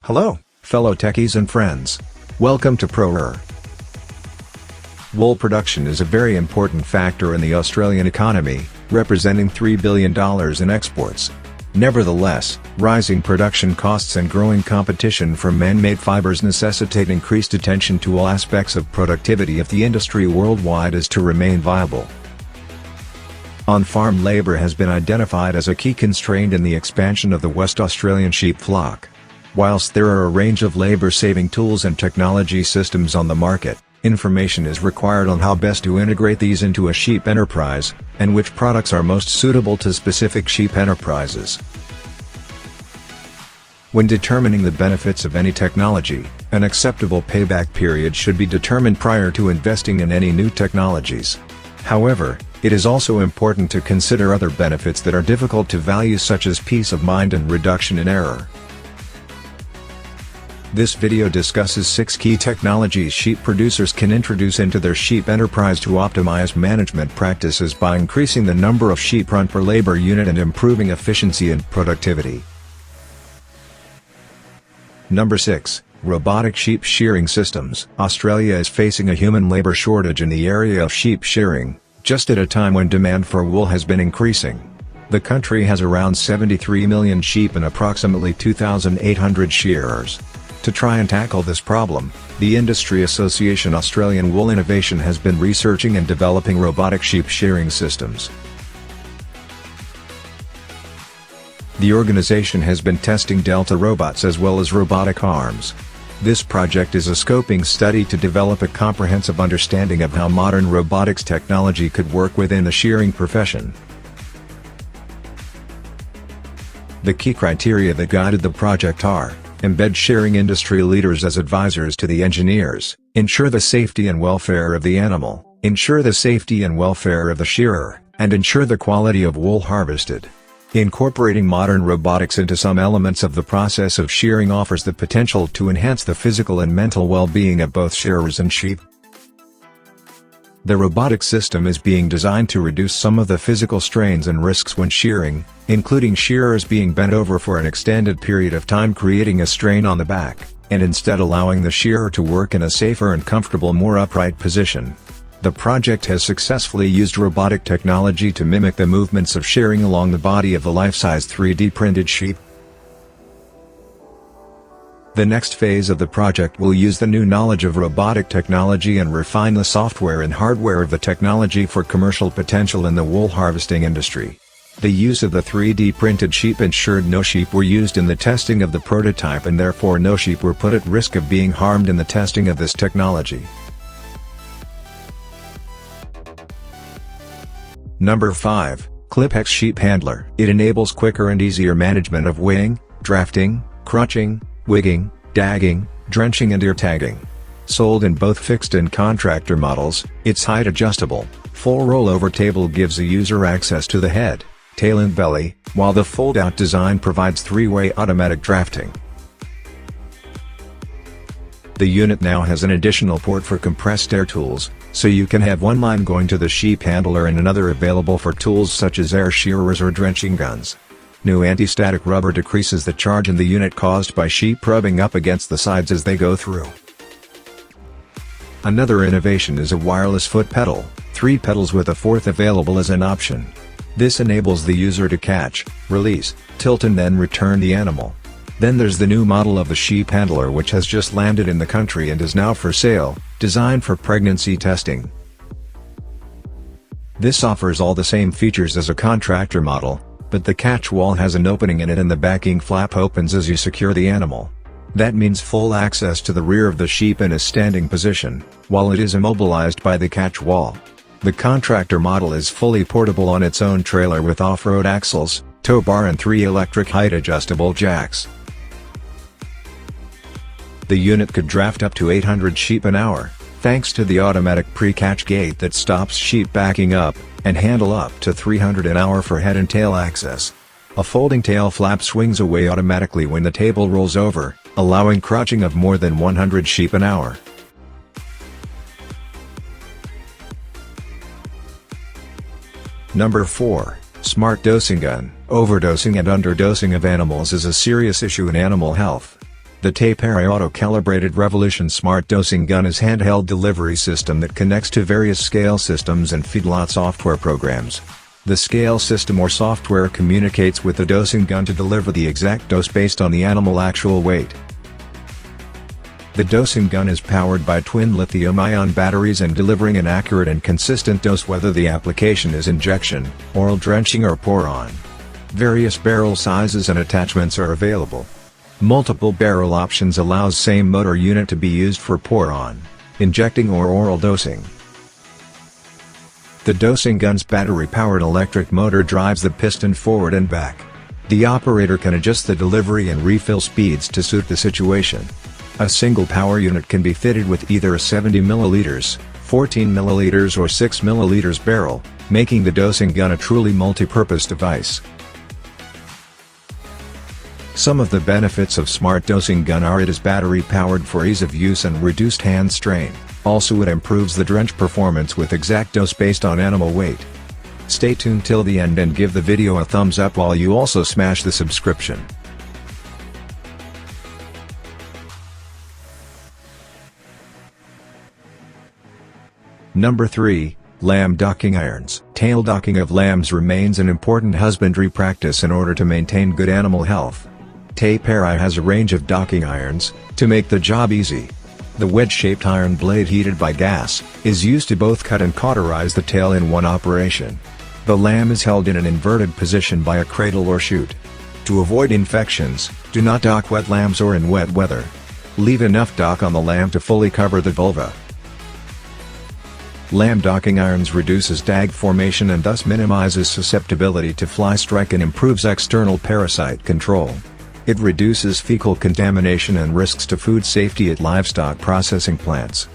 Hello, fellow techies and friends. Welcome to ProR. Wool production is a very important factor in the Australian economy, representing $3 billion in exports. Nevertheless, rising production costs and growing competition from man-made fibres necessitate increased attention to all aspects of productivity if the industry worldwide is to remain viable. On-farm labour has been identified as a key constraint in the expansion of the West Australian sheep flock. Whilst there are a range of labour-saving tools and technology systems on the market, information is required on how best to integrate these into a sheep enterprise, and which products are most suitable to specific sheep enterprises. When determining the benefits of any technology, an acceptable payback period should be determined prior to investing in any new technologies. However, it is also important to consider other benefits that are difficult to value, such as peace of mind and reduction in error. This video discusses 6 key technologies sheep producers can introduce into their sheep enterprise to optimize management practices by increasing the number of sheep run per labor unit and improving efficiency and productivity. Number 6. Robotic sheep shearing systems. Australia is facing a human labor shortage in the area of sheep shearing, just at a time when demand for wool has been increasing. The country has around 73 million sheep and approximately 2,800 shearers. To try and tackle this problem, the Industry Association Australian Wool Innovation has been researching and developing robotic sheep shearing systems. The organization has been testing Delta robots as well as robotic arms. This project is a scoping study to develop a comprehensive understanding of how modern robotics technology could work within the shearing profession. The key criteria that guided the project are: embed shearing industry leaders as advisors to the engineers, ensure the safety and welfare of the animal, ensure the safety and welfare of the shearer, and ensure the quality of wool harvested. Incorporating modern robotics into some elements of the process of shearing offers the potential to enhance the physical and mental well-being of both shearers and sheep. The robotic system is being designed to reduce some of the physical strains and risks when shearing, including shearers being bent over for an extended period of time, creating a strain on the back, and instead allowing the shearer to work in a safer and comfortable, more upright position. The project has successfully used robotic technology to mimic the movements of shearing along the body of the life-size 3D printed sheep. The next phase of the project will use the new knowledge of robotic technology and refine the software and hardware of the technology for commercial potential in the wool harvesting industry. The use of the 3D printed sheep ensured no sheep were used in the testing of the prototype, and therefore no sheep were put at risk of being harmed in the testing of this technology. Number 5. Clipex Sheep Handler. It enables quicker and easier management of weighing, drafting, crunching, wigging, dagging, drenching and ear tagging. Sold in both fixed and contractor models, its height adjustable, full rollover table gives the user access to the head, tail and belly, while the fold-out design provides 3-way automatic drafting. The unit now has an additional port for compressed air tools, so you can have one line going to the sheep handler and another available for tools such as air shearers or drenching guns. New anti-static rubber decreases the charge in the unit caused by sheep rubbing up against the sides as they go through. Another innovation is a wireless foot pedal, 3 pedals with a 4th available as an option. This enables the user to catch, release, tilt and then return the animal. Then there's the new model of the sheep handler, which has just landed in the country and is now for sale, designed for pregnancy testing. This offers all the same features as a contractor model, but the catch wall has an opening in it and the backing flap opens as you secure the animal. That means full access to the rear of the sheep in a standing position, while it is immobilized by the catch wall. The contractor model is fully portable on its own trailer with off-road axles, tow bar and 3 electric height adjustable jacks. The unit could draft up to 800 sheep an hour, thanks to the automatic pre-catch gate that stops sheep backing up, and handle up to 300 an hour for head and tail access. A folding tail flap swings away automatically when the table rolls over, allowing crouching of more than 100 sheep an hour. Number 4. Smart Dosing Gun. Overdosing and underdosing of animals is a serious issue in animal health. The Taperi auto-calibrated Revolution Smart Dosing Gun is handheld delivery system that connects to various scale systems and feedlot software programs. The scale system or software communicates with the dosing gun to deliver the exact dose based on the animal actual weight. The dosing gun is powered by twin lithium-ion batteries and delivering an accurate and consistent dose whether the application is injection, oral drenching or pour-on. Various barrel sizes and attachments are available. Multiple barrel options allows same motor unit to be used for pour-on, injecting or oral dosing. The dosing gun's battery-powered electric motor drives the piston forward and back. The operator can adjust the delivery and refill speeds to suit the situation. A single power unit can be fitted with either a 70 ml, 14 ml or 6 ml barrel, making the dosing gun a truly multi-purpose device. Some of the benefits of Smart Dosing Gun are it is battery-powered for ease of use and reduced hand strain, also it improves the drench performance with exact dose based on animal weight. Stay tuned till the end and give the video a thumbs up while you also smash the subscription. Number 3. Lamb Docking Irons. Tail docking of lambs remains an important husbandry practice in order to maintain good animal health. Taperi has a range of docking irons, to make the job easy. The wedge-shaped iron blade heated by gas, is used to both cut and cauterize the tail in one operation. The lamb is held in an inverted position by a cradle or chute. To avoid infections, do not dock wet lambs or in wet weather. Leave enough dock on the lamb to fully cover the vulva. Lamb docking irons reduces dag formation and thus minimizes susceptibility to fly strike and improves external parasite control. It reduces fecal contamination and risks to food safety at livestock processing plants.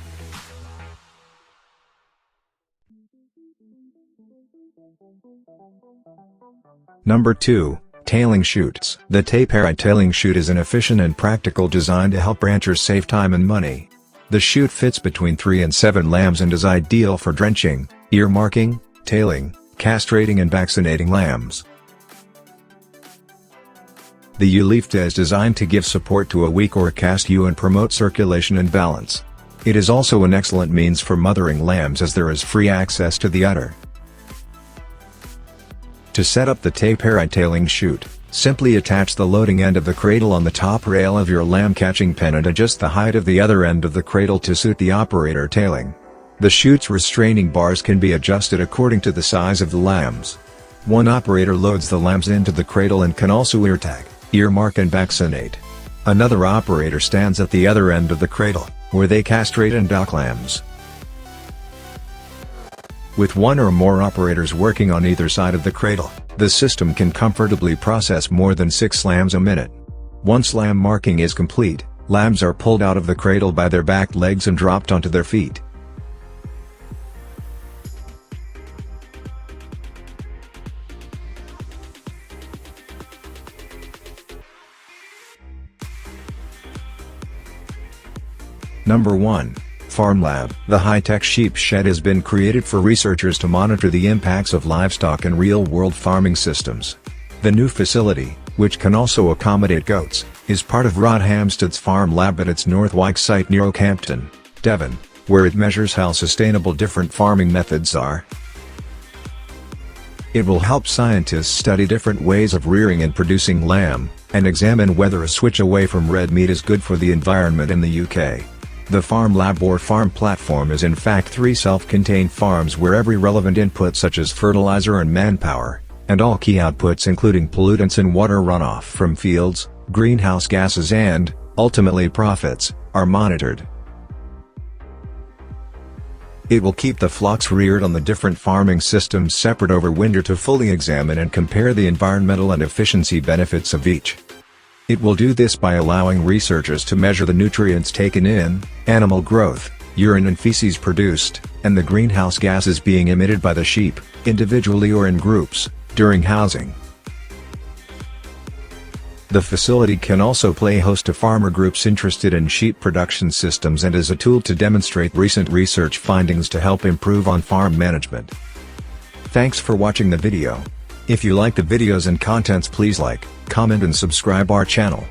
Number 2. Tailing chutes. The Taperi tailing chute is an efficient and practical design to help ranchers save time and money. The chute fits between 3 and 7 lambs and is ideal for drenching, ear marking, tailing, castrating and vaccinating lambs. The ewe-leafta is designed to give support to a weak or cast ewe and promote circulation and balance. It is also an excellent means for mothering lambs as there is free access to the udder. To set up the Taperi tailing chute, simply attach the loading end of the cradle on the top rail of your lamb catching pen and adjust the height of the other end of the cradle to suit the operator tailing. The chute's restraining bars can be adjusted according to the size of the lambs. One operator loads the lambs into the cradle and can also ear tag, ear mark and vaccinate. Another operator stands at the other end of the cradle, where they castrate and dock lambs. With one or more operators working on either side of the cradle, the system can comfortably process more than 6 lambs a minute. Once lamb marking is complete, lambs are pulled out of the cradle by their back legs and dropped onto their feet. Number 1. Farm Lab. The high-tech sheep shed has been created for researchers to monitor the impacts of livestock in real-world farming systems. The new facility, which can also accommodate goats, is part of Rod Hampstead's Farm Lab at its Northwike site near Oakhampton, Devon, where it measures how sustainable different farming methods are. It will help scientists study different ways of rearing and producing lamb, and examine whether a switch away from red meat is good for the environment in the UK. The Farm Lab or farm platform is in fact 3 self-contained farms where every relevant input such as fertilizer and manpower, and all key outputs including pollutants and water runoff from fields, greenhouse gases and, ultimately profits, are monitored. It will keep the flocks reared on the different farming systems separate over winter to fully examine and compare the environmental and efficiency benefits of each. It will do this by allowing researchers to measure the nutrients taken in, animal growth, urine and feces produced, and the greenhouse gases being emitted by the sheep, individually or in groups, during housing. The facility can also play host to farmer groups interested in sheep production systems and is a tool to demonstrate recent research findings to help improve on-farm management. Thanks for watching the video. If you like the videos and contents, please like, comment and subscribe our channel.